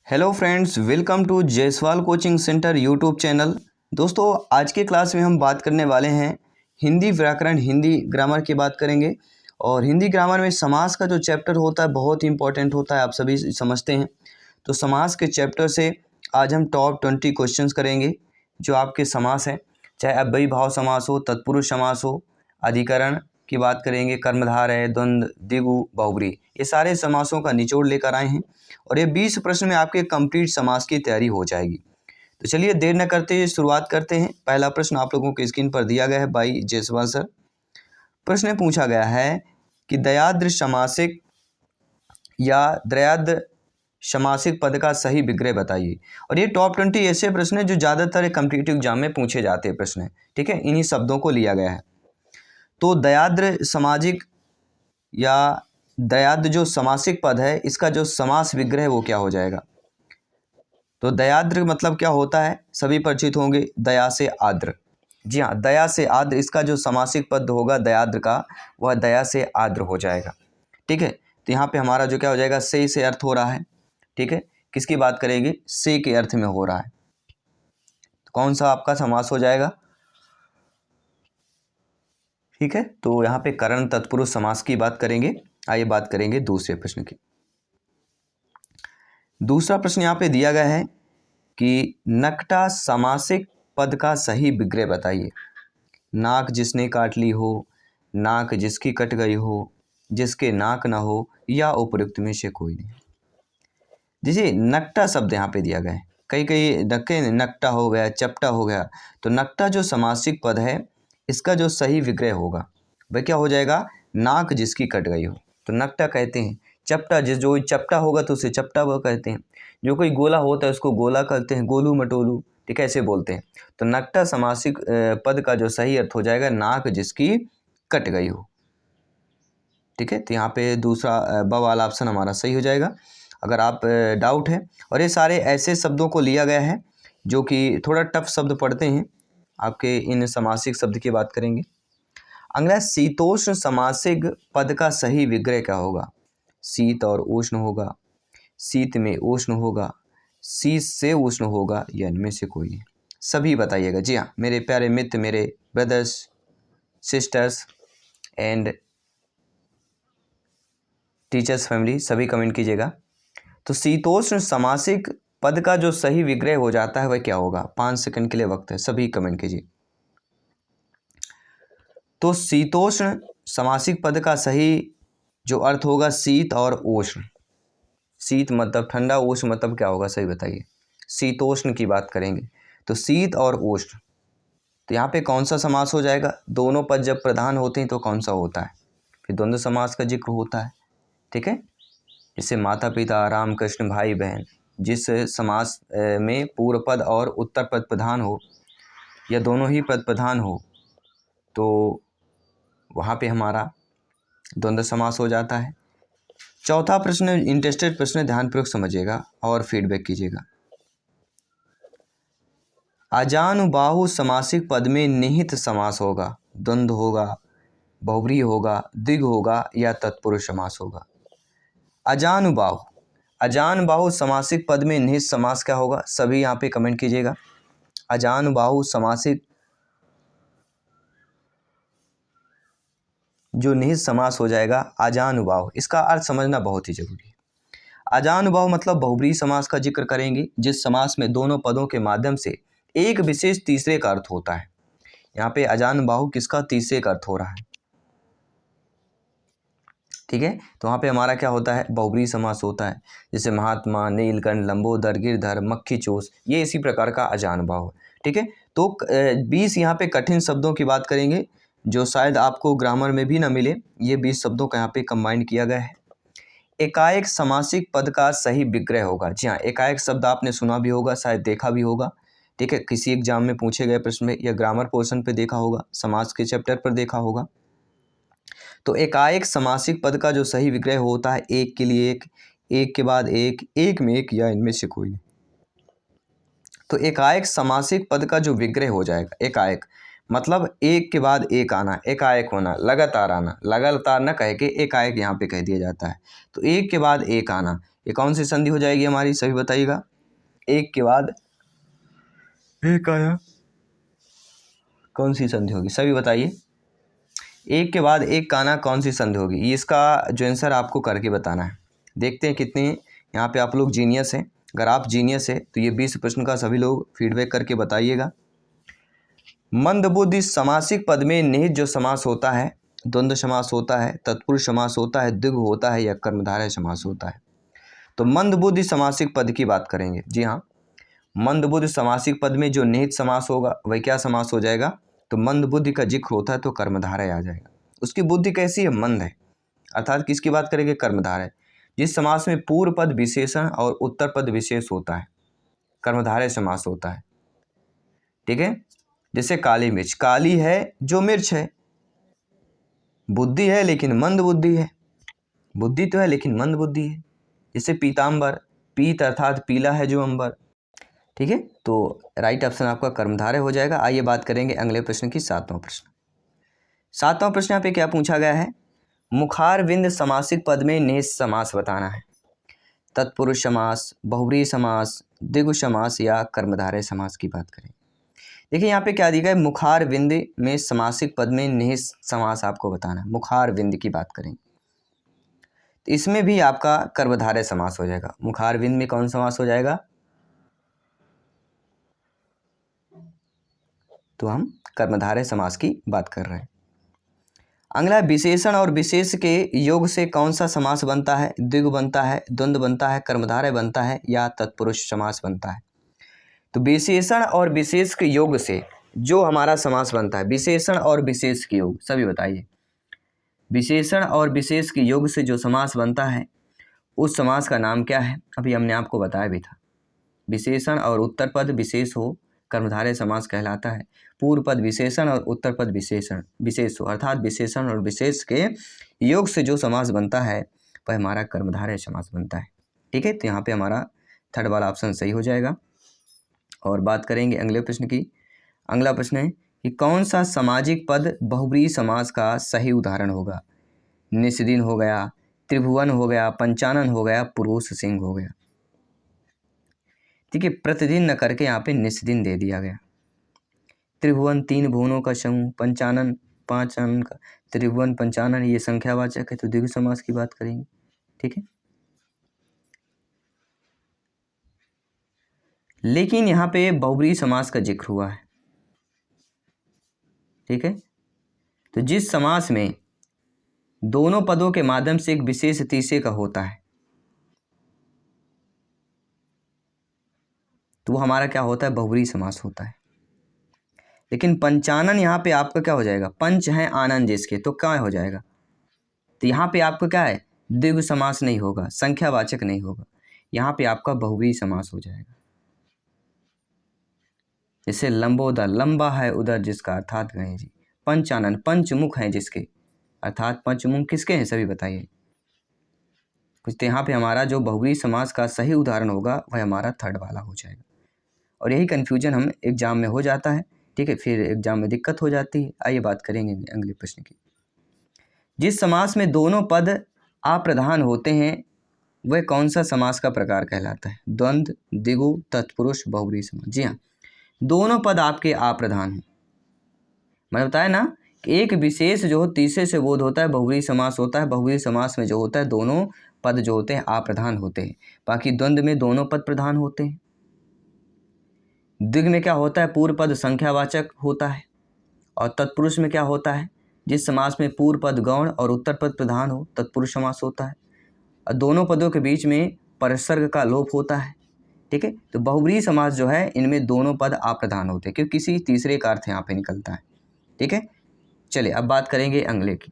Hello friends, welcome to Jaiswal coaching centre YouTube channel. दोस्तों, आज के क्लास में हम बात करने वाले हैं हिंदी व्याकरण, हिंदी ग्रामर की बात करेंगे। और हिंदी ग्रामर में समास का जो चैप्टर होता है बहुत ही इंपॉर्टेंट होता है, आप सभी समझते हैं। तो समास के चैप्टर से आज हम टॉप 20 क्वेश्चंस करेंगे जो आपके समास हैं, चाहे अव्ययी भाव समास हो, तत्पुरुष समास हो, अधिकरण की बात करेंगे, कर्मधारय, द्वंद्व, द्विगु, बहुब्री, ये सारे समासों का निचोड़ लेकर आए हैं। और ये 20 प्रश्न में आपके कंप्लीट समास की तैयारी हो जाएगी। तो चलिए देर न करते हुए शुरुआत करते हैं। पहला प्रश्न आप लोगों के स्क्रीन पर दिया गया है बाई जयसवाल सर। प्रश्न पूछा गया है कि दयाद्र समासिक या द्वयाद्र समासिक पद का सही विग्रह बताइए। और ये टॉप 20 ऐसे प्रश्न हैं जो ज़्यादातर कॉम्पिटिटिव एग्जाम में पूछे जाते हैं प्रश्न, ठीक है। इन्हीं शब्दों को लिया गया है। तो दयाद्र सामाजिक या दयाद्र जो समासिक पद है, इसका जो समास विग्रह है वो क्या हो जाएगा। तो दयाद्र मतलब क्या होता है, सभी परिचित होंगे, दया से आद्र। जी हाँ, दया से आद्र, इसका जो समासिक पद होगा दयाद्र का, वह दया से आद्र हो जाएगा, ठीक है। तो यहाँ पे हमारा जो क्या हो जाएगा, से अर्थ हो रहा है, ठीक है। किसकी बात करेंगे, से के अर्थ में हो रहा है। तो कौन सा आपका समास हो जाएगा, ठीक है। तो यहाँ पे करण तत्पुरुष समास की बात करेंगे। आइए बात करेंगे दूसरे प्रश्न की। दूसरा प्रश्न यहाँ पे दिया गया है कि नकटा समासिक पद का सही विग्रह बताइए। नाक जिसने काट ली हो, नाक जिसकी कट गई हो, जिसके नाक न हो, या उपयुक्त में से कोई नहीं। जैसे नकटा शब्द यहाँ पे दिया गया है, कई कई नक्के नकटा हो गया, चपटा हो गया। तो नकटा जो समासिक पद है, इसका जो सही विग्रह होगा वह क्या हो जाएगा, नाक जिसकी कट गई हो तो नकटा कहते हैं। चपटा जो चपटा होगा तो उसे चपटा वो कहते हैं। जो कोई गोला होता है उसको गोला कहते हैं, गोलू मटोलू, ठीक है, ऐसे बोलते हैं। तो नकटा समासिक पद का जो सही अर्थ हो जाएगा, नाक जिसकी कट गई हो, ठीक है। तो यहाँ पे दूसरा ब वाला ऑप्शन हमारा सही हो जाएगा। अगर आप डाउट है, और ये सारे ऐसे शब्दों को लिया गया है जो कि थोड़ा टफ शब्द पढ़ते हैं आपके, इन समासिक शब्द की बात करेंगे। अगला शीतोष्ण समासिक पद का सही विग्रह क्या होगा। शीत और उष्ण होगा, शीत में उष्ण होगा, शीत से उष्ण होगा, या इनमें से कोई नहीं। सभी बताइएगा। जी हाँ मेरे प्यारे मित्र, मेरे brothers, sisters and teachers family, सभी कमेंट कीजिएगा। तो शीतोष्ण समासिक पद का जो सही विग्रह हो जाता है वह क्या होगा। 5 सेकंड के लिए वक्त है, सभी कमेंट कीजिए। तो शीतोष्ण समासिक पद का सही जो अर्थ होगा, शीत और उष्ण। शीत मतलब ठंडा, उष्ण मतलब क्या होगा, सही बताइए। शीतोष्ण की बात करेंगे तो शीत और उष्ण। तो यहाँ पे कौन सा समास हो जाएगा, दोनों पद जब प्रधान होते हैं तो कौन सा होता है, फिर द्वंद्व समास का जिक्र होता है, ठीक है। जैसे माता पिता, राम कृष्ण, भाई बहन, जिस समास में पूर्व पद और उत्तर पद प्रधान हो या दोनों ही पद प्रधान हो तो वहाँ पे हमारा द्वंद्व समास हो जाता है। चौथा प्रश्न इंटरेस्टेड प्रश्न, ध्यानपूर्वक समझिएगा और फीडबैक कीजिएगा। अजानुबाहु समासिक पद में निहित समास होगा, द्वंद्व होगा, बहुव्रीहि होगा, द्विगु होगा, या तत्पुरुष समास होगा। अजानुबाहु, अजानुबाहु समासिक पद में निहित समास क्या होगा, सभी यहाँ पे कमेंट कीजिएगा। अजानुबाहु समासिक जो निहित समास हो जाएगा अजानुबाहु, इसका अर्थ समझना बहुत ही जरूरी है। अजानुबाहु मतलब बहुव्रीहि समास का जिक्र करेंगे, जिस समास में दोनों पदों के माध्यम से एक विशेष तीसरे का अर्थ होता है। यहाँ पे अजानुबाहु किसका, तीसरे का अर्थ हो रहा है, ठीक है। तो वहाँ पे हमारा क्या होता है, बहुव्रीहि समास होता है। जैसे महात्मा, नीलकंठ, लंबोदर, गिरधर, मक्खी चोस, ये इसी प्रकार का अजानुबाहु है, ठीक है। तो 20 यहाँ पे कठिन शब्दों की बात करेंगे जो शायद आपको ग्रामर में भी ना मिले। ये 20 शब्दों का यहाँ पे कंबाइंड किया गया है। एकाएक समासिक पद का सही विग्रह होगा। जी हाँ, एकाएक शब्द आपने सुना भी होगा, शायद देखा भी होगा, ठीक है। किसी एग्जाम में पूछे गए प्रश्न में या ग्रामर पोर्शन पे देखा होगा, समास के चैप्टर पर देखा होगा। तो एकाएक समासिक पद का जो सही विग्रह होता है, एक के लिए एक, एक के बाद एक, एक में एक, या इनमें से कोई नहीं। तो एकाएक समासिक पद का जो विग्रह हो जाएगा, एकाएक मतलब एक के बाद एक आना, एकाएक होना, लगातार आना, लगातार न कह के एकाएक यहाँ पे कह दिया जाता है। तो एक के बाद एक आना, ये कौन सी संधि हो जाएगी हमारी, सभी बताइएगा। एक के बाद एक आया, कौन सी संधि होगी, सभी बताइए। एक के बाद एक काना कौन सी संधि होगी, ये इसका जो आंसर आपको करके बताना है। देखते हैं कितने यहाँ पे आप लोग जीनियस हैं। अगर आप जीनियस है तो ये 20 प्रश्न का सभी लोग फीडबैक करके बताइएगा। मंदबुद्धि समासिक पद में निहित जो समास होता है, द्वंद्व समास होता है, तत्पुरुष समास होता है, द्विगु होता है या कर्मधारय समास होता है। तो मंदबुद्धि समासिक पद की बात करेंगे। जी हाँ, मंदबुद्धि समासिक पद में जो निहित समास होगा वह क्या समास हो जाएगा, तो मंदबुद्धि का जिक्र होता है तो कर्मधारय आ जाएगा। उसकी बुद्धि कैसी है, मंद है, अर्थात किसकी बात करेंगे, कर्मधारय। जिस समास में पूर्व पद विशेषण और उत्तर पद विशेष होता है, कर्मधारय समास होता है। ठीक है, जैसे काली मिर्च, काली है जो मिर्च है, बुद्धि है लेकिन मंद बुद्धि है, बुद्धि तो है लेकिन मंद बुद्धि है। जैसे पीतांबर, पीत अर्थात पीला है जो अंबर। ठीक है, तो राइट ऑप्शन आपका कर्मधारय हो जाएगा। आइए बात करेंगे अगले प्रश्न की, 7वां प्रश्न। 7वां प्रश्न यहाँ पे क्या पूछा गया है, मुखार विंद समासिक पद में निहित समास बताना है। तत्पुरुष समास, बहुव्रीहि समास, द्विगु समास या कर्मधारय समास की बात करें। देखिए यहाँ पे क्या दिया है, मुखार विंद में समासिक पद में निहित समास आपको बताना है। मुखार विंद की बात करें तो इसमें भी आपका कर्मधारय समास हो जाएगा। मुखार विंद में कौन समास हो जाएगा, तो हम कर्मधारय समास की बात कर रहे हैं। अगला विशेषण और विशेष के योग से कौन सा समास बनता है, द्विगु बनता है, द्वंद्व बनता है, कर्मधारय बनता है या तत्पुरुष समास बनता है। तो विशेषण और विशेष के योग से जो हमारा समास बनता है, विशेषण और विशेष के योग, सभी बताइए। विशेषण और विशेष के योग से जो समास बनता है उस समास का नाम क्या है, अभी हमने आपको बताया भी था। विशेषण और उत्तर पद विशेष हो कर्मधारय समास कहलाता है। पूर्व पद विशेषण और उत्तर पद विशेष हो, अर्थात विशेषण और विशेष के योग से जो समास बनता है वह हमारा कर्मधारय समास बनता है। ठीक है, तो यहाँ पे हमारा थर्ड वाला ऑप्शन सही हो जाएगा। और बात करेंगे अगले प्रश्न की। अगला प्रश्न है कि कौन सा सामाजिक पद बहुव्रीहि समास का सही उदाहरण होगा। निस्दिन हो गया, त्रिभुवन हो गया, पंचानन हो गया, पुरुष सिंह हो गया। ठीक है, प्रतिदिन न करके यहाँ पे निस्दिन दे दिया गया। त्रिभुवन 3 भुवनों का समूह, पंचानन 5 आनन का, त्रिभुवन पंचानन ये संख्यावाचक है तो द्विगु समास की बात करेंगे। ठीक है, लेकिन यहाँ पे बहुव्रीहि समास का जिक्र हुआ है। ठीक है, तो जिस समास में दोनों पदों के माध्यम से एक विशेष तीसरे का होता है तो वो हमारा क्या होता है, बहुव्रीहि समास होता है। लेकिन पंचानन यहाँ पे आपका क्या हो जाएगा, पंच है आनंद जिसके, तो क्या हो जाएगा, तो यहाँ पे आपको क्या है, द्विगु समास नहीं होगा, संख्यावाचक नहीं होगा, यहाँ पे आपका बहुव्रीहि समास हो जाएगा। जैसे लंबोदर, लंबा है उदर जिसका, अर्थात गणेश जी। पंचानन, पंचमुख हैं जिसके, अर्थात पंचमुख किसके हैं, सभी बताइए कुछ। तो यहाँ पे हमारा जो बहुव्रीहि समास का सही उदाहरण होगा वह हमारा थर्ड वाला हो जाएगा। और यही कन्फ्यूजन हम एग्जाम में हो जाता है। ठीक है, फिर एग्जाम में दिक्कत हो जाती है। आइए बात करेंगे अगले प्रश्न की। जिस समास में दोनों पद अप्रधान होते हैं वह कौन सा समास का प्रकार कहलाता है। द्वंद्व, द्विगु, तत्पुरुष, बहुव्रीहि समास। जी हाँ, दोनों पद आपके अप्रधान हैं। मैंने बताया ना कि एक विशेष जो तीसरे से बोध होता है बहुव्रीहि समास होता है। बहुव्रीहि समास में जो होता है दोनों पद जो होते हैं अप्रधान होते हैं। बाकी द्वंद्व में दोनों पद प्रधान होते हैं। द्विग में क्या होता है, पूर्व पद संख्यावाचक होता है। और तत्पुरुष में क्या होता है, जिस समास में पूर्व पद गौण और उत्तर पद प्रधान हो तत्पुरुष समास होता है। और दोनों पदों के बीच में परसर्ग का लोप होता है। ठीक है, तो बहुव्रीहि समास जो है इनमें दोनों पद अप्रधान होते हैं क्योंकि किसी तीसरे का अर्थ यहाँ पे निकलता है। ठीक है, चलिए अब बात करेंगे अगले की।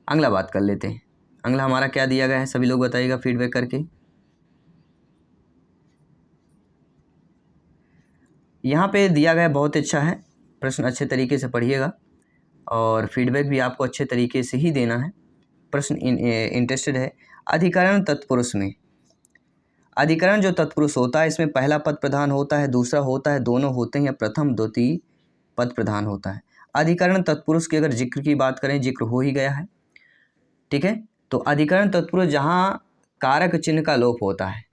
अगला बात कर लेते हैं। अगला हमारा क्या दिया गया है, सभी लोग बताइएगा फीडबैक करके। यहाँ पे दिया गया बहुत अच्छा है प्रश्न, अच्छे तरीके से पढ़िएगा और फीडबैक भी आपको अच्छे तरीके से ही देना है। प्रश्न इंटरेस्टेड है। अधिकरण तत्पुरुष में, अधिकरण जो तत्पुरुष होता है इसमें पहला पद प्रधान होता है, दूसरा होता है, दोनों होते हैं या प्रथम द्वितीय पद प्रधान होता है। अधिकरण तत्पुरुष के अगर जिक्र की बात करें, जिक्र हो ही गया है। ठीक है, तो अधिकरण तत्पुरुष जहाँ कारक चिन्ह का लोप होता है,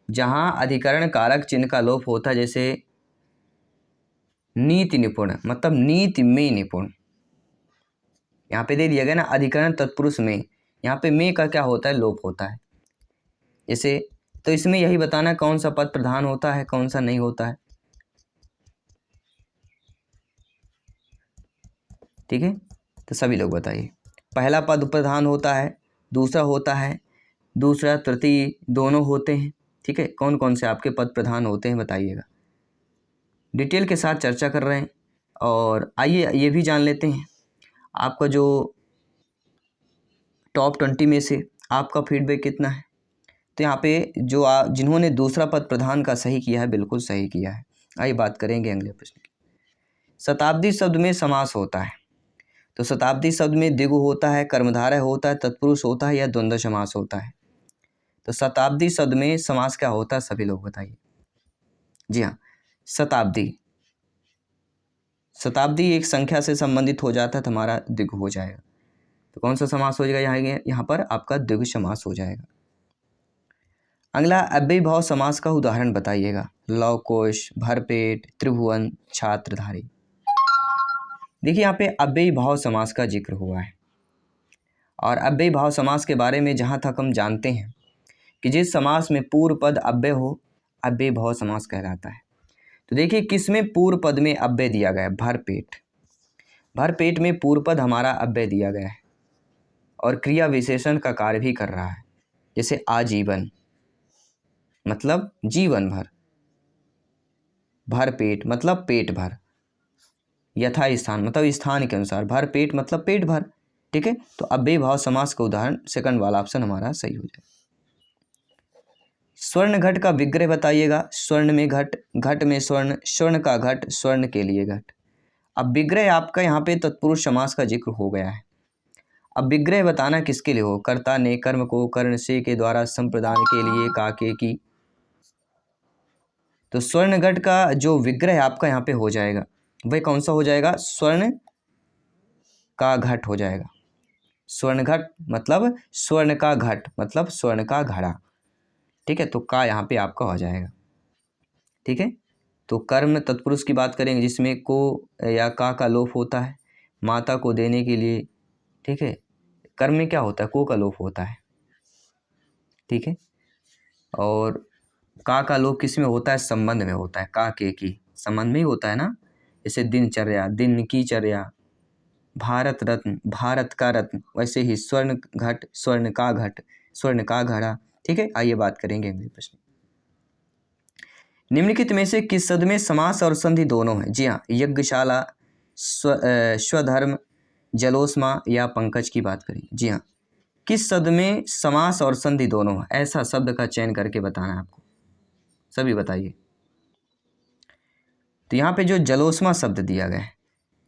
जहाँ अधिकरण कारक चिन्ह का लोप होता है, जैसे नीति निपुण मतलब नीति में निपुण, यहाँ पे दे दिया गया ना अधिकरण तत्पुरुष में, यहाँ पे में का क्या होता है, लोप होता है। जैसे तो इसमें यही बताना कौन सा पद प्रधान होता है कौन सा नहीं होता है, ठीक है। तो सभी लोग बताइए, पहला पद प्रधान होता है, दूसरा होता है, दूसरा तृतीय दोनों होते हैं, ठीक है। कौन कौन से आपके पद प्रधान होते हैं बताइएगा, डिटेल के साथ चर्चा कर रहे हैं। और आइए ये भी जान लेते हैं आपका जो टॉप 20 में से आपका फीडबैक कितना है। तो यहाँ पे जो जिन्होंने दूसरा पद प्रधान का सही किया है, बिल्कुल सही किया है। आइए बात करेंगे अगले प्रश्न की। शताब्दी शब्द में समास होता है, तो शताब्दी शब्द में द्विगु होता है, कर्मधारय होता है, तत्पुरुष होता है या द्वंद्व समास होता है। तो शताब्दी शब्द में समास क्या होता है, सभी लोग बताइए। जी हाँ, शताब्दी, शताब्दी एक संख्या से संबंधित हो जाता है तो हमारा द्विगु हो जाएगा। तो कौन सा समास हो जाएगा यहाँ पर आपका द्विगु समास हो जाएगा। अगला अव्ययीभाव समास का उदाहरण बताइएगा। लव कुश, भरपेट, त्रिभुवन, छात्रधारी। देखिए यहाँ पे अव्ययीभाव समास का जिक्र हुआ है, और अव्ययीभाव समास के बारे में जहाँ तक हम जानते हैं कि जिस समास में पूर्व पद अव्यय हो, अव्ययीभाव समास कहलाता है। तो देखिए किसमें पूर्व पद में अव्यय दिया गया है, भरपेट, भरपेट में पूर्व पद हमारा अव्यय दिया गया है और क्रिया विशेषण का कार्य भी कर रहा है। जैसे आजीवन मतलब जीवन भर, भरपेट मतलब पेट भर, यथा स्थान मतलब स्थान के अनुसार, भर पेट मतलब पेट भर, ठीक है। तो अव्ययीभाव समास का उदाहरण सेकंड वाला ऑप्शन हमारा सही हो जाए। स्वर्ण घट का विग्रह बताइएगा। स्वर्ण में घट, घट में स्वर्ण, स्वर्ण का घट, स्वर्ण के लिए घट। अब विग्रह आपका यहाँ पे तत्पुरुष समास का जिक्र हो गया है। अब विग्रह बताना किसके लिए हो, कर्ता ने कर्म को कर्ण से के द्वारा संप्रदान के लिए काके की। तो स्वर्ण घट का जो विग्रह आपका यहाँ पे हो जाएगा वह कौन सा हो जाएगा, स्वर्ण का घट हो जाएगा। स्वर्ण घट मतलब स्वर्ण का घट मतलब स्वर्ण का घड़ा, ठीक है। तो का यहाँ पे आपका हो जाएगा, ठीक है। तो कर्म तत्पुरुष की बात करेंगे जिसमें को या का लोप होता है, माता को देने के लिए, ठीक है। कर्म में क्या होता है, को का लोप होता है, ठीक है। और का लोप किस में होता है, संबंध में होता है, का के की संबंध में ही होता है ना। जैसे दिनचर्या, दिन की चर्या, भारत रत्न, भारत का रत्न, वैसे ही स्वर्ण घट, स्वर्ण का घट, स्वर्ण का घड़ा, ठीक है। आइए बात करेंगे अगले प्रश्न। निम्नलिखित में से किस शब्द में समास और संधि दोनों है। जी हाँ, यज्ञशाला, स्वधर्म, जलोष्मा या पंकज की बात करें। जी हाँ, किस शब्द में समास और संधि दोनों है, ऐसा शब्द का चयन करके बताना है आपको, सभी बताइए। तो यहाँ पे जो जलोष्मा शब्द दिया गया है,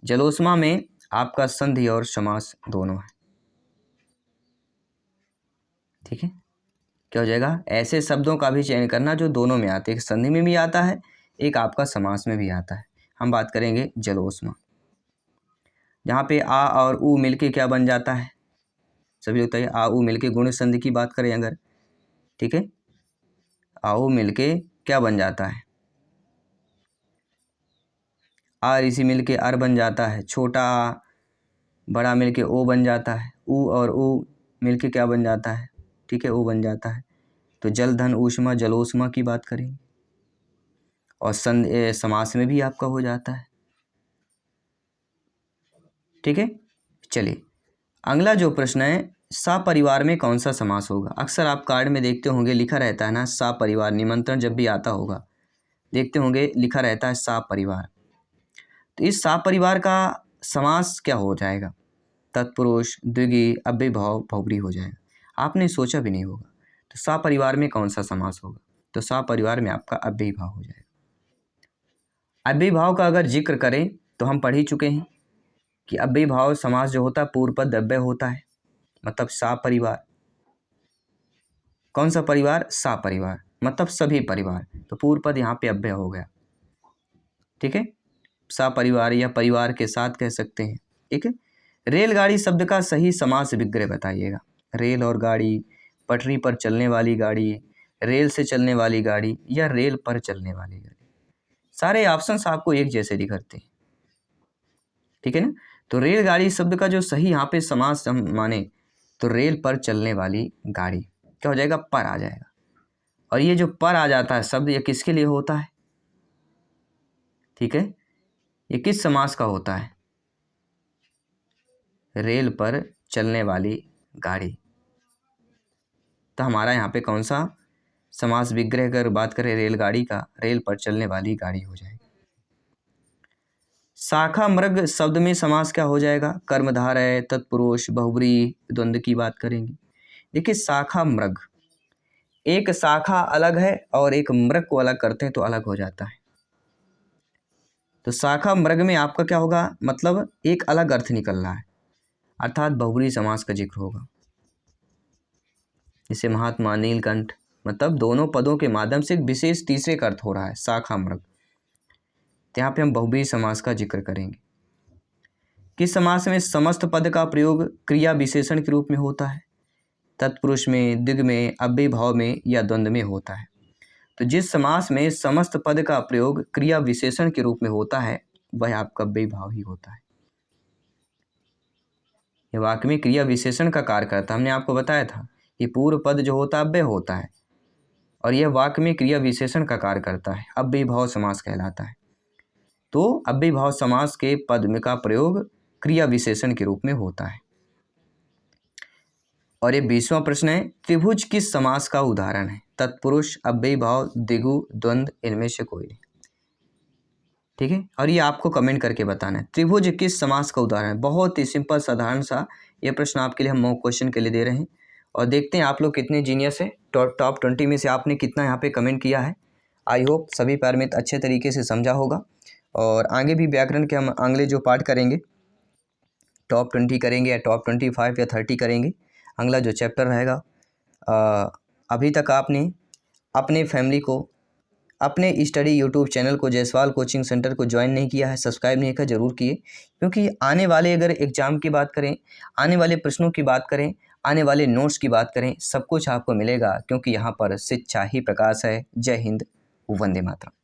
जलोष्मा में आपका संधि और समास दोनों है, ठीक है। क्या हो जाएगा, ऐसे शब्दों का भी चयन करना जो दोनों में आते हैं, एक संधि में भी आता है, एक आपका समास में भी आता है। हम बात करेंगे जलोष्मा, जहाँ पे आ और उ मिलके क्या बन जाता है, सभी लोग बताइए। आ उ मिलके गुण संधि की बात करें अगर, ठीक है, आ उ मिलके क्या बन जाता है, आ ऋषि मिलके अर बन जाता है, छोटा आ बड़ा मिलके ओ बन जाता है, उ और उ मिलके क्या बन जाता है, ठीक है, ओ बन जाता है। तो जल धन ऊष्मा, जलोष्मा की बात करें, और समास में भी आपका हो जाता है, ठीक है। चलिए अगला जो प्रश्न है, सा परिवार में कौन सा समास होगा। अक्सर आप कार्ड में देखते होंगे लिखा रहता है ना सा परिवार, निमंत्रण जब भी आता होगा देखते होंगे लिखा रहता है सा परिवार। तो इस सा परिवार का समास क्या हो जाएगा, तत्पुरुष, द्विगु, अव्ययीभाव, बहुब्रीहि हो जाएगा। आपने सोचा भी नहीं होगा। तो सा परिवार में कौन सा समास होगा, तो सा परिवार में आपका अव्ययीभाव हो जाएगा। अव्ययीभाव का अगर जिक्र करें तो हम पढ़ ही चुके हैं कि अव्ययीभाव समास जो होता है पूर्व पद अव्यय होता है, मतलब सा परिवार। कौन सा परिवार, सा परिवार मतलब सभी परिवार, तो पूर्व पद यहाँ पे अव्यय हो गया, ठीक है। सा परिवार या परिवार के साथ कह सकते हैं, ठीक है। रेलगाड़ी शब्द का सही समास विग्रह बताइएगा। रेल और गाड़ी, पटरी पर चलने वाली गाड़ी, रेल से चलने वाली गाड़ी या रेल पर चलने वाली गाड़ी। सारे ऑप्शंस आपको एक जैसे दिखते हैं, ठीक है ना। तो रेलगाड़ी शब्द का जो सही यहाँ पे समास हम माने तो रेल पर चलने वाली गाड़ी क्या हो जाएगा, पर आ जाएगा। और ये जो पर आ जाता है शब्द, ये किसके लिए होता है, ठीक है, ये किस समास का होता है, रेल पर चलने वाली गाड़ी। तो हमारा यहाँ पे कौन सा समास विग्रह अगर बात करें रेलगाड़ी का, रेल पर चलने वाली गाड़ी हो जाएगी। शाखा मृग शब्द में समास क्या हो जाएगा, कर्मधारय, तत्पुरुष, बहुब्रीहि, द्वंद्व की बात करेंगे। देखिए शाखा मृग, एक शाखा अलग है और एक मृग को अलग करते हैं तो अलग हो जाता है। तो शाखा मृग में आपका क्या होगा, मतलब एक अलग अर्थ निकल रहा है, अर्थात बहुब्रीहि समास का जिक्र होगा। जैसे महात्मा, नीलकंठ, मतलब दोनों पदों के माध्यम से एक विशेष तीसरे का अर्थ हो रहा है शाखा मृग। तो यहाँ पे हम बहुब्रीहि समास का जिक्र करेंगे। किस समास में समस्त पद का प्रयोग क्रिया विशेषण के रूप में होता है, तत्पुरुष में, द्विग में, अव्ययी भाव में या द्वंद्व में होता है। तो जिस समास में समस्त पद का प्रयोग क्रिया विशेषण के रूप में होता है वह आपका अव्ययी भाव ही होता है। यह वाक्य में क्रिया विशेषण का कार्य करता है। हमने आपको बताया था कि पूर्व पद जो होता है अव्यय होता है और यह वाक्य में क्रिया विशेषण का कार्य करता है, अव्ययी भाव समास कहलाता है। तो अव्ययी भाव समास के पद में का प्रयोग क्रिया विशेषण के रूप में होता है। और ये 20वां प्रश्न है, त्रिभुज किस समास का उदाहरण है, तत्पुरुष, अव्ययी भाव, द्विगु, द्वंद्व, इनमें से कोई नहीं, ठीक है। और ये आपको कमेंट करके बताना है त्रिभुज किस समास का उदाहरण है। बहुत ही सिंपल साधारण सा ये प्रश्न आपके लिए हम मॉक क्वेश्चन के लिए दे रहे हैं और देखते हैं आप लोग कितने जीनियस है। टॉप 20 में से आपने कितना यहाँ पे कमेंट किया है। आई होप सभी पैरामीटर अच्छे तरीके से समझा होगा। और आगे भी व्याकरण के हम अगले जो पार्ट करेंगे टॉप 20 करेंगे या टॉप 25 या 30 करेंगे। अगला जो चैप्टर रहेगा, अभी तक आपने अपने फैमिली को, अपने स्टडी यूट्यूब चैनल को, जायसवाल कोचिंग सेंटर को ज्वाइन नहीं किया है, सब्सक्राइब नहीं किया, ज़रूर किए। क्योंकि आने वाले अगर एग्ज़ाम की बात करें, आने वाले प्रश्नों की बात करें, आने वाले नोट्स की बात करें, सब कुछ आपको मिलेगा। क्योंकि यहाँ पर शिक्षा ही प्रकाश है। जय हिंद, वंदे मातरम।